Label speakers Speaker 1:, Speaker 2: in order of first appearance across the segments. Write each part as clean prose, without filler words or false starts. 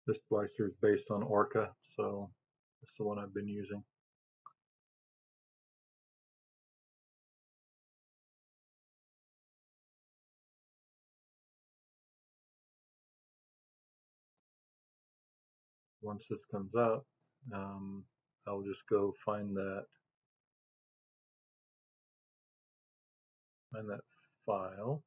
Speaker 1: This slicer is based on Orca, so it's the one I've been using. Once this comes up, I'll just go find that file.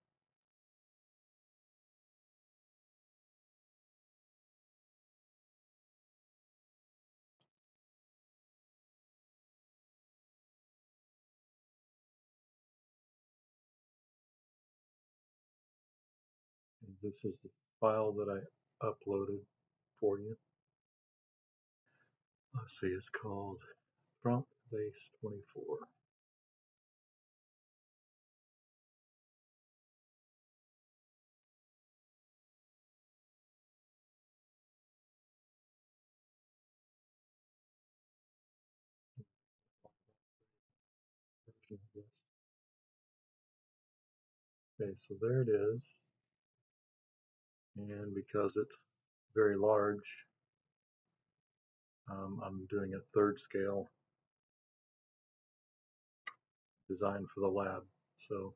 Speaker 1: And this is the file that I uploaded for you. Let's see, it's called front base 24. Okay, so there it is. And because it's very large, I'm doing a third scale design for the lab. So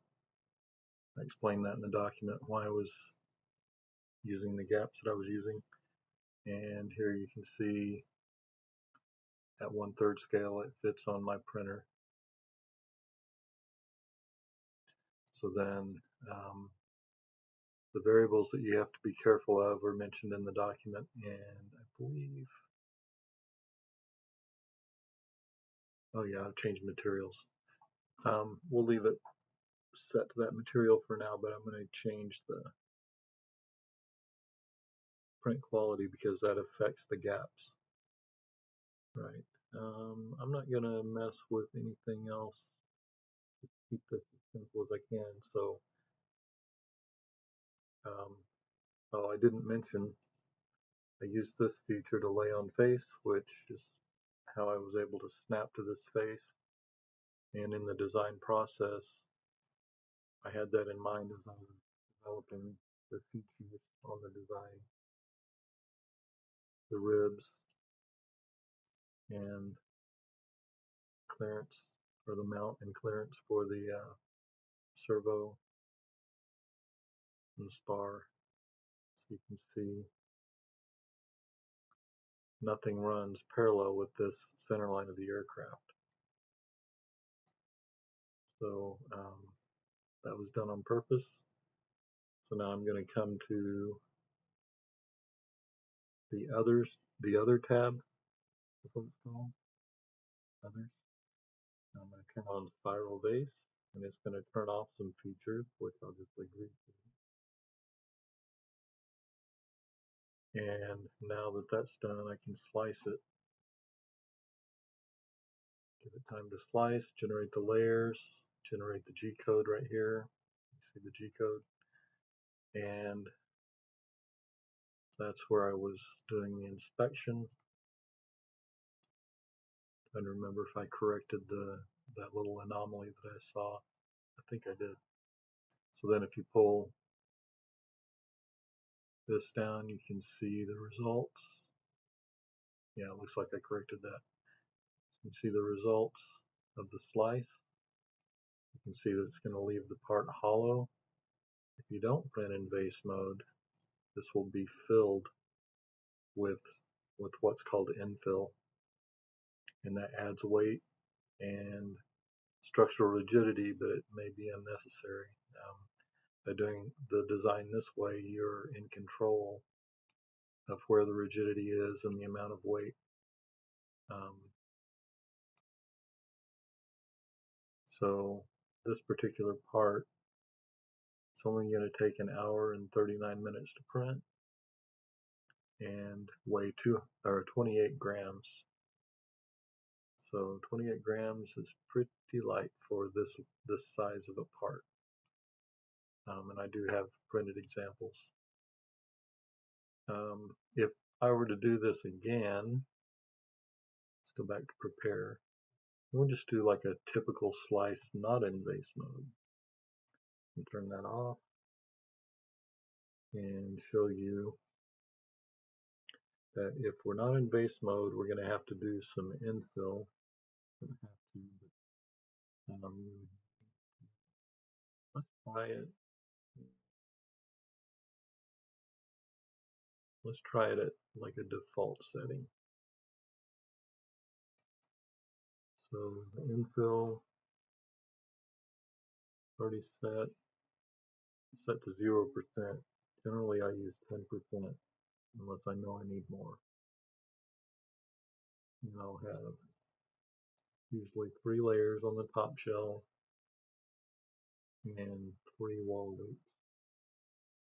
Speaker 1: I explained that in the document why I was using the gaps that I was using. And here you can see at 1/3 scale it fits on my printer. So then the variables that you have to be careful of are mentioned in the document, and I believe, oh yeah, I've changed materials. We'll leave it set to that material for now, but I'm going to change the print quality because that affects the gaps. Right. I'm not going to mess with anything else. Keep this as simple as I can. So, oh, I didn't mention I used this feature to lay on face, which is how I was able to snap to this face. And in the design process, I had that in mind as I was developing the features on the design, the ribs and clearance, or the mount and clearance for the servo and the spar. So you can see nothing runs parallel with this center line of the aircraft. So that was done on purpose. So now I'm going to come to the other tab, that's what it's called, others. I'm going to turn on spiral base, and it's going to turn off some features, which I'll just agree to. And now that that's done, I can slice it. Give it time to slice, generate the layers, generate the G code right here. You see the G code. And that's where I was doing the inspection. I don't remember if I corrected that little anomaly that I saw. I think I did. So then if you pull this down, you can see the results. Yeah, it looks like I corrected that. You can see the results of the slice. You can see that it's going to leave the part hollow. If you don't print in vase mode, this will be filled with what's called infill, and that adds weight and structural rigidity, but it may be unnecessary. By doing the design this way, you're in control of where the rigidity is and the amount of weight. So this particular part, it's only going to take 1 hour and 39 minutes to print and weigh 28 grams. So 28 grams is pretty light for this size of a part. And I do have printed examples. If I were to do this again, let's go back to prepare. We'll just do like a typical slice, not in vase mode. And turn that off and show you that if we're not in base mode, we're going to have to do some infill. Let's try it. Let's try it at like a default setting. So the infill already set to 0%. Generally I use 10% unless I know I need more. And I'll have usually 3 layers on the top shell and 3 wall loops.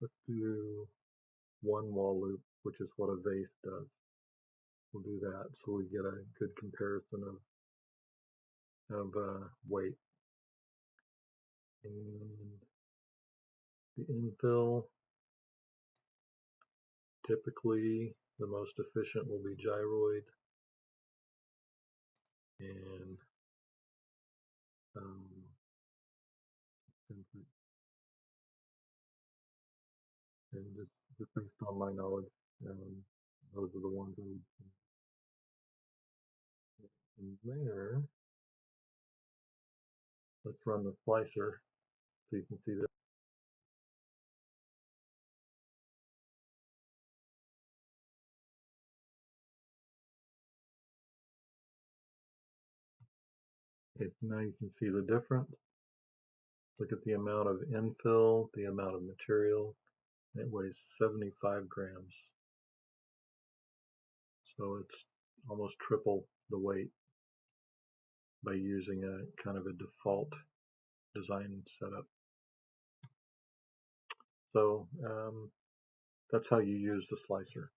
Speaker 1: Let's do 1 wall loop, which is what a vase does. We'll do that so we get a good comparison of weight. And the infill, typically the most efficient will be gyroid, and just based on my knowledge, those are the ones I would in there. Let's run the slicer so you can see that. Okay, so now you can see the difference. Look at the amount of infill, the amount of material. It weighs 75 grams. So it's almost triple the weight by using a kind of a default design setup. So that's how you use the slicer.